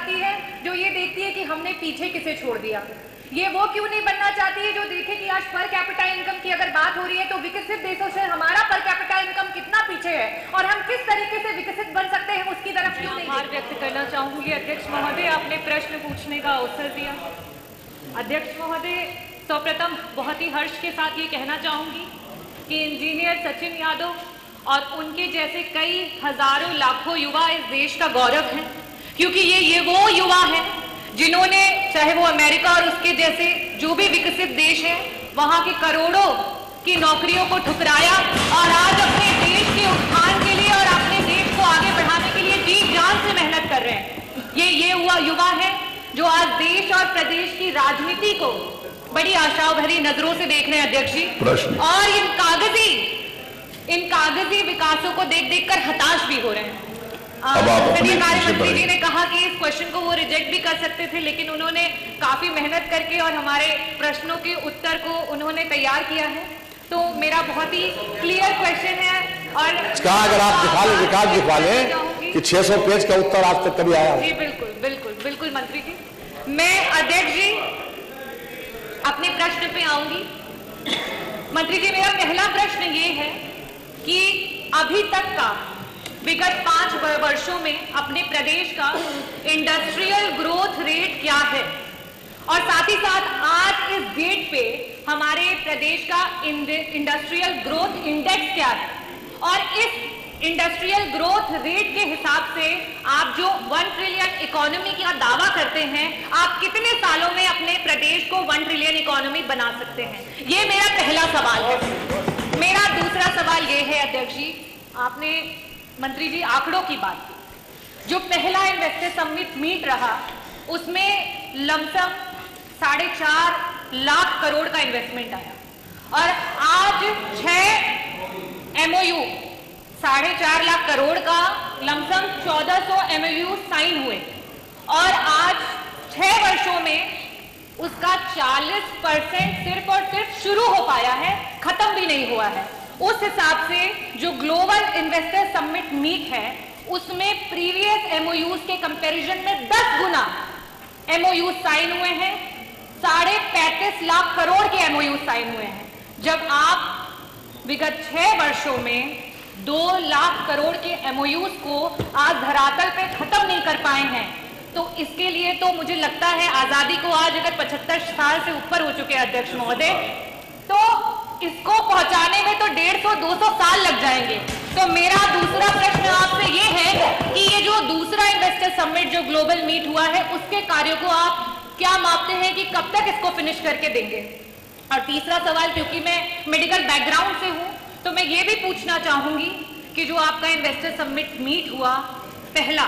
चाहती है जो ये देखती है कि हमने पीछे किसे छोड़ दिया। ये वो क्यों नहीं बनना चाहती है जो देखे कि आज पर कैपिटा इनकम की अगर बात हो रही है तो विकसित देशों से हमारा पर कैपिटा इनकम कितना पीछे है और हम किस तरीके से विकसित बन सकते हैं उसकी तरफ क्यों नहीं। आभार व्यक्त करना चाहूंगी अध्यक्ष महोदय, आपने प्रश्न पूछने का अवसर दिया। अध्यक्ष महोदय, सर्वप्रथम बहुत ही हर्ष के साथ ये कहना चाहूंगी कि इंजीनियर सचिन यादव और उनके जैसे कई हजारों लाखों युवा इस देश का गौरव हैं, क्योंकि ये वो युवा हैं जिन्होंने, चाहे वो अमेरिका और उसके जैसे जो भी विकसित देश है, वहां के करोड़ों की नौकरियों को ठुकराया और आज अपने देश के उत्थान के लिए और अपने देश को आगे बढ़ाने के लिए जी जान से मेहनत कर रहे हैं। ये हुआ युवा है जो आज देश और प्रदेश की राजनीति को बड़ी आशाओं भरी नजरों से देख रहे हैं अध्यक्ष जी, और इन कागजी विकासों को देख देख कर हताश भी हो रहे हैं। संसदीय कार्य मंत्री जी ने कहा कि इस क्वेश्चन को वो रिजेक्ट भी कर सकते थे, लेकिन उन्होंने काफी मेहनत करके और हमारे प्रश्नों के उत्तर को उन्होंने तैयार किया है। तो मेरा बहुत ही क्लियर क्वेश्चन है और अगर आप दिखा लें कि 600 पेज का उत्तर आज तक कभी आया। जी बिल्कुल बिल्कुल बिल्कुल मंत्री जी, मैं अध्यक्ष जी अपने प्रश्न पे आऊंगी। मंत्री जी, मेरा पहला प्रश्न ये है कि अभी तक का विगत 5 वर्षों में अपने प्रदेश का इंडस्ट्रियल ग्रोथ रेट क्या है और साथ ही साथ आज इस डेट पे हमारे प्रदेश का इंडस्ट्रियल ग्रोथ इंडेक्स क्या है, और इस इंडस्ट्रियल ग्रोथ रेट के हिसाब से आप जो 1 ट्रिलियन इकोनॉमी का दावा करते हैं, आप कितने सालों में अपने प्रदेश को 1 ट्रिलियन इकोनॉमी बना सकते हैं? ये मेरा पहला सवाल है। मेरा दूसरा सवाल ये है अध्यक्ष जी, आपने मंत्री जी आंकड़ों की बात की। जो पहला इन्वेस्टर समिट मीट रहा उसमें लमसम 4.5 लाख करोड़ का इन्वेस्टमेंट आया और आज 6 MOU 4.5 लाख करोड़ का लमसम 1400 MOU साइन हुए और आज 6 वर्षों में उसका 40% सिर्फ और सिर्फ शुरू हो पाया है, खत्म भी नहीं हुआ है। उस हिसाब से जो ग्लोबल इन्वेस्टर समिट मीट है उसमें प्रीवियस MOUs के कंपैरिजन में 10 गुना MOUs साइन हुए हैं, 35.5 लाख करोड़ के MOUs साइन हुए हैं। जब आप विगत 6 वर्षों में 2 लाख करोड़ के MOUs को आज धरातल पे खत्म नहीं कर पाए हैं, तो इसके लिए तो मुझे लगता है आजादी को आज अगर 75 साल से ऊपर हो चुके हैं अध्यक्ष महोदय, तो इसको पहुंचाने में तो 150-200 साल लग जाएंगे। तो मेरा दूसरा प्रश्न आपसे ये है कि ये जो दूसरा इन्वेस्टर समिट जो ग्लोबल मीट हुआ है उसके कार्यों को आप क्या मापते हैं कि कब तक इसको फिनिश करके देंगे? और तीसरा सवाल, क्योंकि मैं मेडिकल बैकग्राउंड से हूं तो मैं ये भी पूछना चाहूंगी कि जो आपका इन्वेस्टर समिट मीट हुआ पहला,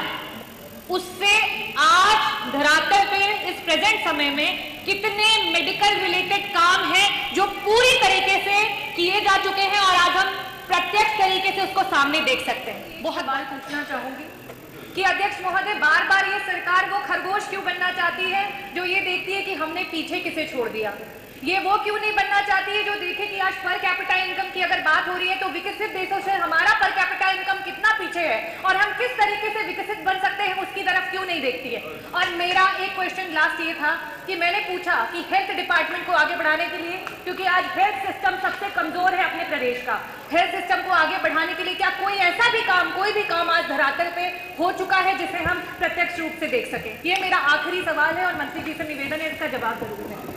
उससे आज धरातल पे इस प्रेजेंट समय में कितने मेडिकल रिलेटेड काम हैं जो पूरी तरीके से किए जा चुके हैं और आज हम प्रत्यक्ष तरीके से उसको सामने देख सकते हैं? बहुत बार पूछना चाहूंगी कि अध्यक्ष महोदय, बार बार ये सरकार वो खरगोश क्यों बनना चाहती है जो ये देखती है कि हमने पीछे किसे छोड़ दिया। ये वो क्यों नहीं बनना चाहती है जो देखे कि आज पर कैपिटा इनकम की अगर बात हो रही है तो विकसित देशों से हमारा पर कैपिटा इनकम कितना पीछे है और हम किस तरीके से विकसित बन सकते हैं उसकी तरफ क्यों नहीं देखती है। और मेरा एक क्वेश्चन लास्ट ये था कि मैंने पूछा कि हेल्थ डिपार्टमेंट को आगे बढ़ाने के लिए, क्योंकि आज हेल्थ सिस्टम सबसे कमजोर है अपने प्रदेश का, हेल्थ सिस्टम को आगे बढ़ाने के लिए क्या कोई ऐसा भी काम, कोई भी काम आज धरातल पे हो चुका है जिसे हम प्रत्यक्ष रूप से देख सके? ये मेरा आखिरी सवाल है और मंत्री जी से निवेदन है इसका जवाब जरूर है।